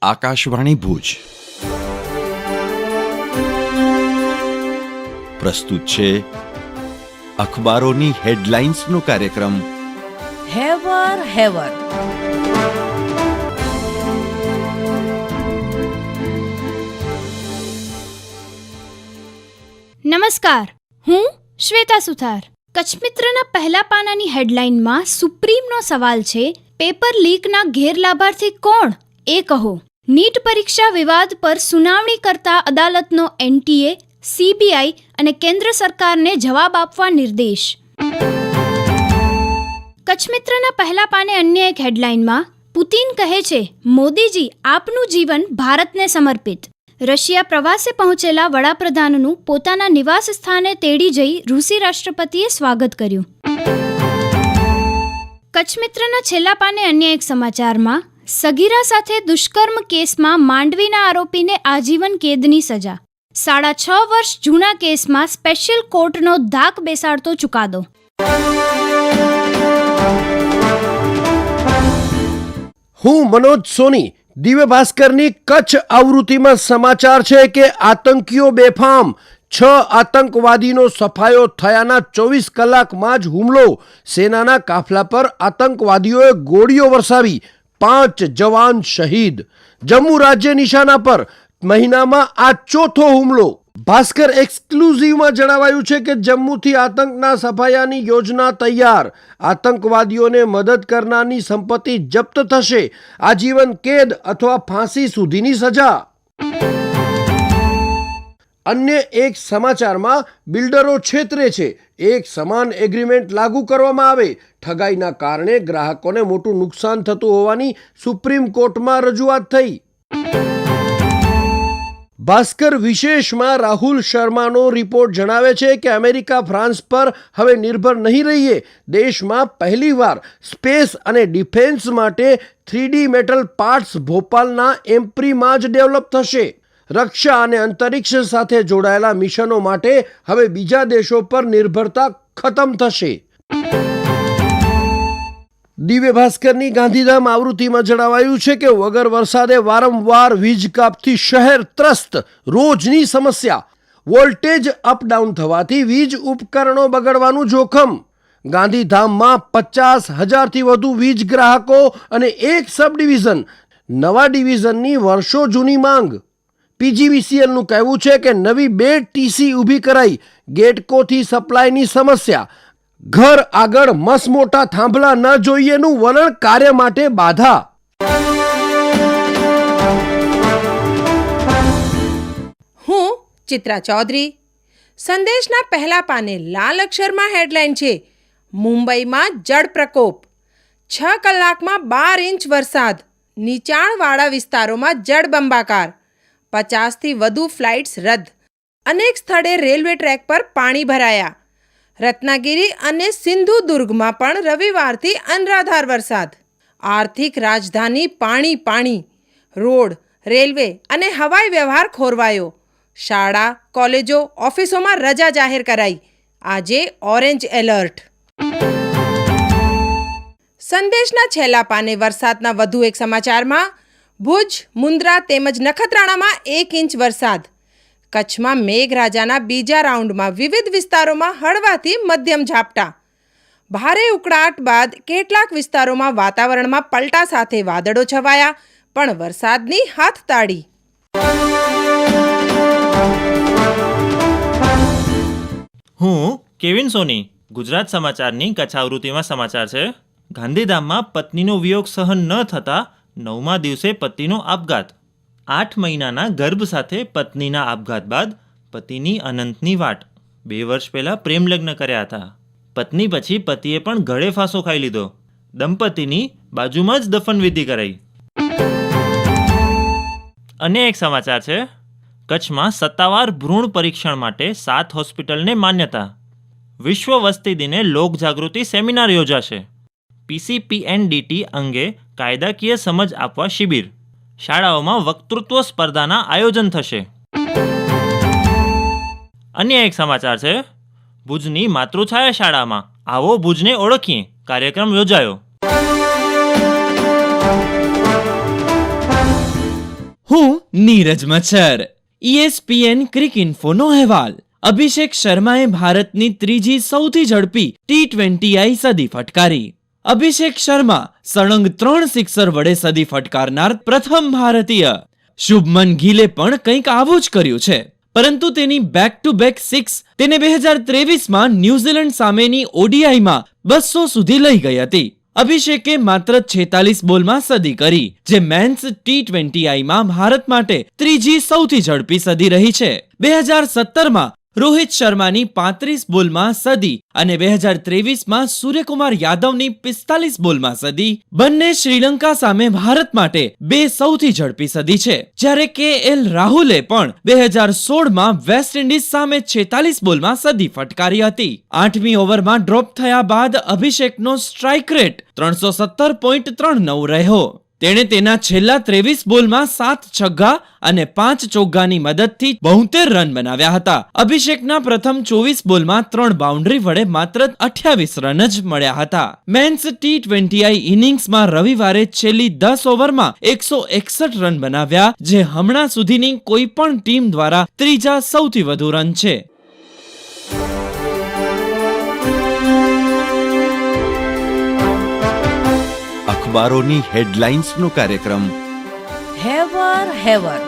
આકાશવાણી ભુજ પ્રસ્તુત છે અખબારોની હેડલાઇન્સનો કાર્યક્રમ હેવર હેવર. નમસ્કાર, હું શ્વેતા સુથાર. કચ્છ મિત્રના પહેલા પાનાની હેડલાઇનમાં સુપ્રીમનો સવાલ છે, પેપર લીકના ગેરલાભાર્થી કોણ એ કહો. નીટ પરીક્ષા વિવાદ પર સુનાવણી કરતા અદાલતનો એનટીએ, સીબીઆઈ અને કેન્દ્ર સરકારને જવાબ આપવા નિર્દેશ. કચ્છ મિત્રના પહેલા પાને અન્ય એક હેડલાઇનમાં પુતિન કહે છે, મોદીજી આપનું જીવન ભારતને સમર્પિત. રશિયા પ્રવાસે પહોંચેલા વડાપ્રધાનનું પોતાના નિવાસ સ્થાને તેડી જઈ રૂસી રાષ્ટ્રપતિએ સ્વાગત કર્યું. કચ્છ મિત્રના છેલ્લા પાને અન્ય એક સમાચારમાં સગીરા સાથે દુષ્કર્મ કેસમાં માંડવીના આરોપીને આજીવન કેદની સજા. 6.5 વર્ષ જૂના કેસમાં સ્પેશિયલ કોર્ટનો ધાક બેસાડતો ચુકાદો. હું મનોજ સોની. દિવ્ય ભાસ્કરની કચ્છ આવૃત્તિમાં સમાચાર છે કે આતંકીઓ બેફામ. 6 આતંકવાદીનો સફાયો થયાના 24 કલાકમાં જ હુમલો. સેનાના કાફલા પર આતંકવાદીઓએ ગોળીઓ વરસાવી, 5 જવાન શહીદ. જમ્મુ રાજ્ય નિશાના પર મહિનામાં આ ચોથો હુમલો. ભાસ્કર એક્સક્લુઝિવમાં જણાવાયું છે કે જમ્મુથી આતંકના સફાયાની યોજના તૈયાર. આતંકવાદીઓને મદદ કરનારની સંપત્તિ જપ્ત થશે. આજીવન કેદ અથવા ફાંસી સુધીની સજા. અન્ય એક સમાચારમાં બિલ્ડરો છેતરે છે, એક સમાન એગ્રીમેન્ટ લાગુ કરવામાં આવે. ઠગાઈના કારણે ગ્રાહકોને મોટું નુકસાન થતું હોવાની સુપ્રીમ કોર્ટમાં રજૂઆત થઈ. ભાસ્કર વિશેષમાં રાહુલ શર્માનો રિપોર્ટ જણાવે છે કે અમેરિકા ફ્રાન્સ પર હવે નિર્ભર નહીં રહીએ. દેશમાં પહેલીવાર સ્પેસ અને ડિફેન્સ માટે 3D મેટલ પાર્ટ્સ ભોપાલના એમ્પ્રીમાં જ ડેવલપ થશે. રક્ષા અને અંતરિક્ષ સાથે જોડાયેલા મિશનો માટે હવે બીજા દેશો પર નિર્ભરતા ખતમ થશે. દિવ્ય ભાસ્કરની ગાંધીધામ આવૃત્તિમાં જણાવાયું છે કે વગર વરસાદે વારંવાર વીજ કાપથી શહેર ત્રસ્ત. રોજની સમસ્યા. વોલ્ટેજ અપડાઉન થવાથી વીજ ઉપકરણો બગડવાનું જોખમ. ગાંધીધામમાં 50,000થી વધુ વીજ ગ્રાહકો અને એક સબ ડિવિઝન. નવા ડિવિઝનની વર્ષો જૂની માંગ. પીજીવીસીએલનું કહેવું છે કે નવી 2 ટીસી ઊભી કરાઈ. ગેટકોથી સપ્લાયની સમસ્યા. ઘર આગળ મસમોટા થાંભલા ન જોઈએનું વલણ કાર્ય માટે બાધા. હું ચિત્રા ચૌધરી. સંદેશના પહેલા પાને લાલ અક્ષરમાં હેડલાઇન છે, મુંબઈમાં જળ પ્રકોપ. 6 કલાકમાં 12 ઇંચ વરસાદ. નીચાણવાળા વિસ્તારોમાં જળબંબાકાર. 50થી વધુ ફ્લાઇટ્સ રદ. અનેક સ્થળે રેલવે ટ્રેક પર પાણી ભરાયા. રત્નાગીરી અને સિંધુદુર્ગમાં પણ રવિવારથી અનરાધાર વરસાદ. આર્થિક રાજધાની પાણી પાણી. રોડ, રેલવે અને હવાઈ વ્યવહાર ખોરવાયો. શાળા, કોલેજો, ઓફિસોમાં રજા જાહેર કરાઈ. આજે ઓરેન્જ એલર્ટ. સંદેશના છેલ્લા પાને વરસાદના વધુ એક સમાચારમાં ભુજ, મુન્દ્રા તેમજ નખત્રાણામાં 1 ઇંચ વરસાદ. કચ્છમાં મેઘરાજાના બીજા રાઉન્ડમાં વિવિધ વિસ્તારોમાં હળવાથી મધ્યમ ઝાપટા. ભારે ઉકળાટ બાદ કેટલાક વિસ્તારોમાં વાતાવરણમાં પલટા સાથે વાદળો છવાયા, પણ વરસાદની હાથતાળી. હું કેવિન સોની. ગુજરાત સમાચારની કચ્છ આવૃત્તિમાં સમાચાર છે. ગાંધીધામમાં પત્નીનો વિયોગ સહન ન થતાં 9મા દિવસે પતિનો આપઘાત. 8 મહિનાના ગર્ભ સાથે પત્નીના આપઘાત બાદ પતિની અનંતની વાટ. 2 વર્ષ પહેલાં પ્રેમલગ્ન કર્યા હતા. પત્ની પછી પતિએ પણ ગળે ફાંસો ખાઈ લીધો. દંપતીની બાજુમાં જ દફનવિધિ કરાઈ. અન્ય એક સમાચાર છે, કચ્છમાં સત્તાવાર ભ્રૂણ પરીક્ષણ માટે 7 હોસ્પિટલને માન્યતા. વિશ્વ વસ્તી દિને લોકજાગૃતિ સેમિનાર યોજાશે. પીસીપીએનડીટી અંગે કાયદાકીય સમજ આપવા શિબિર. શાળાઓમાં વક્તૃત્વ સ્પર્ધાના આયોજન થશે. અન્ય એક સમાચાર છે, ભુજની માતૃછાયા શાળામાં આવો ભુજને ઓળખીએ કાર્યક્રમ યોજાયો. નીરજ મચ્છર. ESPN ક્રિકઇન્ફોનો અહેવાલ. અભિષેક શર્માએ ભારતની ત્રીજી સૌથી ઝડપી T20I સદી ફટકારી. અભિષેક શર્મા સળંગ 3 સિક્સર વડે સદી ફટકારનાર પ્રથમ ભારતીય. શુભમન ગિલે પણ કંઈક આવું જ કર્યું છે, પરંતુ તેની બેક ટુ બેક સિક્સ તેને 2023માં ન્યૂઝીલેન્ડ સામેની ODIમાં 200 સુધી લઈ ગઈ હતી. અભિષેકે માત્ર 46 બોલમાં સદી કરી, જે મેન્સ T20Iમાં ભારત માટે ત્રીજી સૌથી ઝડપી સદી રહી છે. 2017માં રોહિત શર્માની 35 બોલમાં સદી અને 2023માં સૂર્યકુમાર યાદવની 45 બોલમાં સદી બંને શ્રીલંકા સામે ભારત માટે બે સૌથી ઝડપી સદી છે. જ્યારે KL રાહુલે પણ 2016માં વેસ્ટ ઇન્ડિઝ સામે 46 બોલમાં સદી ફટકારી હતી. 8મી ઓવરમાં ડ્રોપ થયા બાદ અભિષેકનો સ્ટ્રાઇક રેટ 317.39 રહ્યો. તેણે તેના છેલ્લા 23 બોલમાં 7 છગ્ગા અને 5 ચોગ્ગાની મદદથી 72 રન બનાવ્યા હતા. અભિષેકના પ્રથમ 24 બોલમાં 3 બાઉન્ડ્રી વડે માત્ર 28 રન જ મળ્યા હતા. મેન્સ T20I ઇનિંગ્સમાં રવિવારે છેલ્લી 10 ઓવરમાં 161 રન બનાવ્યા, જે હમણાં સુધીની કોઈ પણ ટીમ દ્વારા ત્રીજા સૌથી વધુ રન છે. અખબારોની હેડલાઇન્સનો કાર્યક્રમ હેવર.